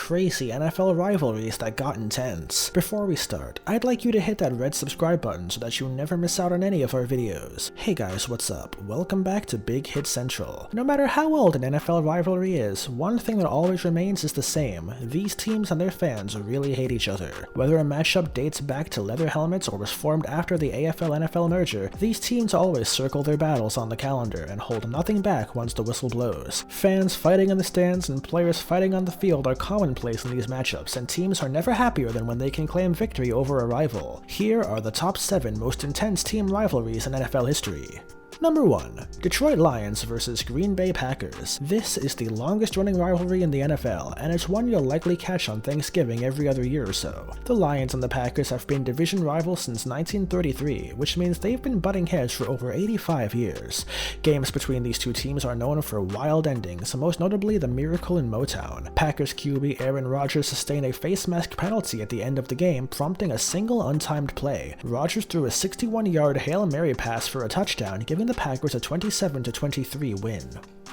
crazy NFL rivalries that got intense. Before we start, I'd like you to hit that red subscribe button so that you never miss out on any of our videos. Hey guys, what's up? Welcome back to Big Hit Central. No matter how old an NFL rivalry is, one thing that always remains is the same. These teams and their fans really hate each other. Whether a matchup dates back to leather helmets or was formed after the AFL-NFL merger, these teams always circle their battles on the calendar and hold nothing back once the whistle blows. Fans fighting in the stands and players fighting on the field are commonplace in these matchups, and teams are never happier than when they can claim victory over a rival. Here are the top 7 most intense team rivalries in NFL history. Number 1. Detroit Lions vs. Green Bay Packers. This is the longest running rivalry in the NFL, and it's one you'll likely catch on Thanksgiving every other year or so. The Lions and the Packers have been division rivals since 1933, which means they've been butting heads for over 85 years. Games between these two teams are known for wild endings, most notably the Miracle in Motown. Packers QB Aaron Rodgers sustained a face mask penalty at the end of the game, prompting a single untimed play. Rodgers threw a 61-yard Hail Mary pass for a touchdown, giving the Packers a 27-23 win.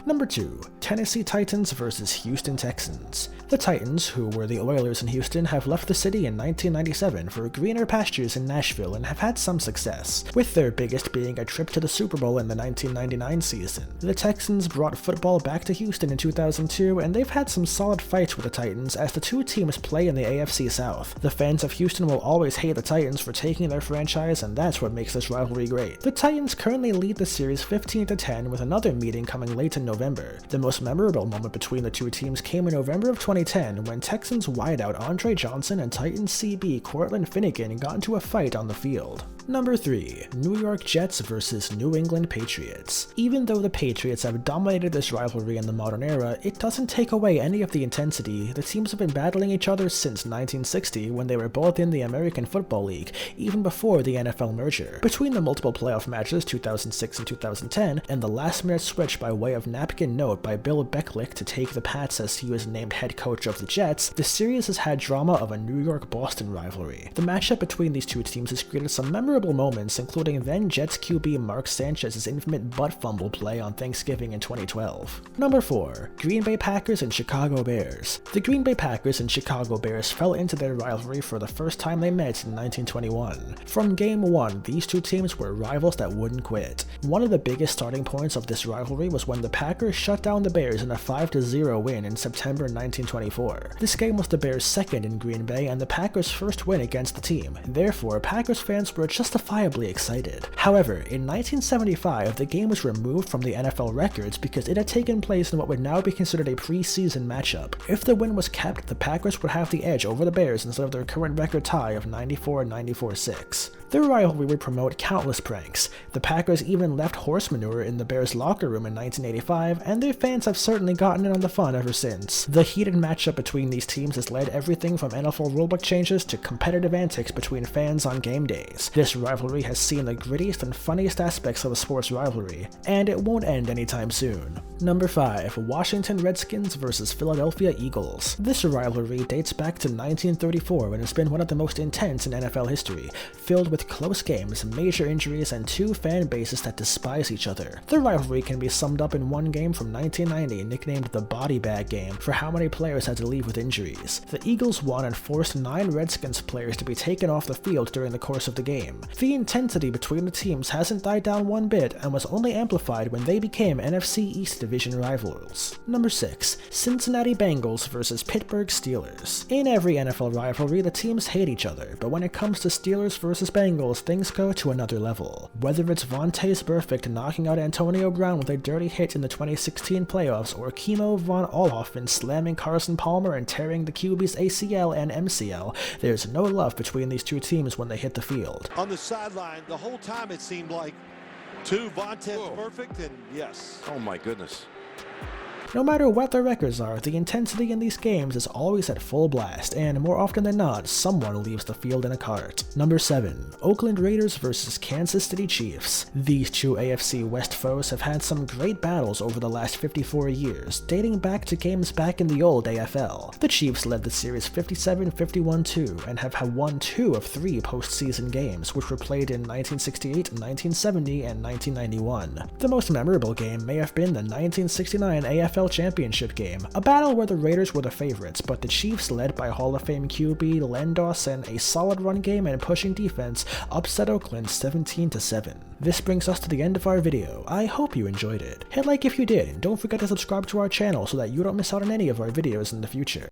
Number 2. Tennessee Titans vs. Houston Texans. The Titans, who were the Oilers in Houston, have left the city in 1997 for greener pastures in Nashville and have had some success, with their biggest being a trip to the Super Bowl in the 1999 season. The Texans brought football back to Houston in 2002, and they've had some solid fights with the Titans as the two teams play in the AFC South. The fans of Houston will always hate the Titans for taking their franchise, and that's what makes this rivalry great. The Titans currently lead the series 15-10 with another meeting coming late in November. The most memorable moment between the two teams came in November of 2010 when Texans wideout Andre Johnson and Titans CB Cortland Finnegan got into a fight on the field. Number 3. New York Jets vs. New England Patriots. Even though the Patriots have dominated this rivalry in the modern era, it doesn't take away any of the intensity. The teams have been battling each other since 1960 when they were both in the American Football League, even before the NFL merger. Between the multiple playoff matches 2006 and 2010, and the last-minute switch by way of napkin note by Bill Becklick to take the Pats as he was named head coach of the Jets, the series has had drama of a New York-Boston rivalry. The matchup between these two teams has created some memorable moments, including then Jets QB Mark Sanchez's infamous butt fumble play on Thanksgiving in 2012. Number 4. Green Bay Packers and Chicago Bears. The Green Bay Packers and Chicago Bears fell into their rivalry for the first time they met in 1921. From game 1, these two teams were rivals that wouldn't quit. One of the biggest starting points of this rivalry was when the Packers shut down the Bears in a 5-0 win in September 1924. This game was the Bears' second in Green Bay and the Packers' first win against the team. Therefore, Packers fans were justifiably excited. However, in 1975, the game was removed from the NFL records because it had taken place in what would now be considered a preseason matchup. If the win was kept, the Packers would have the edge over the Bears instead of their current record tie of 94-94-6. Their rivalry would promote countless pranks. The Packers even left horse manure in the Bears' locker room in 1985, and their fans have certainly gotten in on the fun ever since. The heated matchup between these teams has led everything from NFL rulebook changes to competitive antics between fans on game days. This rivalry has seen the grittiest and funniest aspects of a sports rivalry, and it won't end anytime soon. Number 5. Washington Redskins vs. Philadelphia Eagles. This rivalry dates back to 1934 and has been one of the most intense in NFL history, filled with close games, major injuries, and two fan bases that despise each other. The rivalry can be summed up in one game from 1990 nicknamed the Body Bag Game for how many players had to leave with injuries. The Eagles won and forced 9 Redskins players to be taken off the field during the course of the game. The intensity between the teams hasn't died down one bit and was only amplified when they became NFC East Division rivals. Number 6. Cincinnati Bengals vs. Pittsburgh Steelers. In every NFL rivalry, the teams hate each other, but when it comes to Steelers vs. Bengals, things go to another level. Whether it's Vontaze Burfict knocking out Antonio Brown with a dirty hit in the 2016 playoffs, or Kimo von Oelhoffen slamming Carson Palmer and tearing the QB's ACL and MCL, there's no love between these two teams when they hit the field. On the sideline, the whole time it seemed like two Vontaze Burfict, and yes. Oh my goodness. No matter what their records are, the intensity in these games is always at full blast, and more often than not, someone leaves the field in a cart. Number 7. Oakland Raiders vs. Kansas City Chiefs. These two AFC West foes have had some great battles over the last 54 years, dating back to games back in the old AFL. The Chiefs led the series 57-51-2 and have won 2 of 3 postseason games, which were played in 1968, 1970, and 1991. The most memorable game may have been the 1969 AFL NFL Championship game, a battle where the Raiders were the favorites, but the Chiefs, led by Hall of Fame QB Len Dawson, a solid run game and pushing defense, upset Oakland 17-7. This brings us to the end of our video. I hope you enjoyed it. Hit like if you did, and don't forget to subscribe to our channel so that you don't miss out on any of our videos in the future.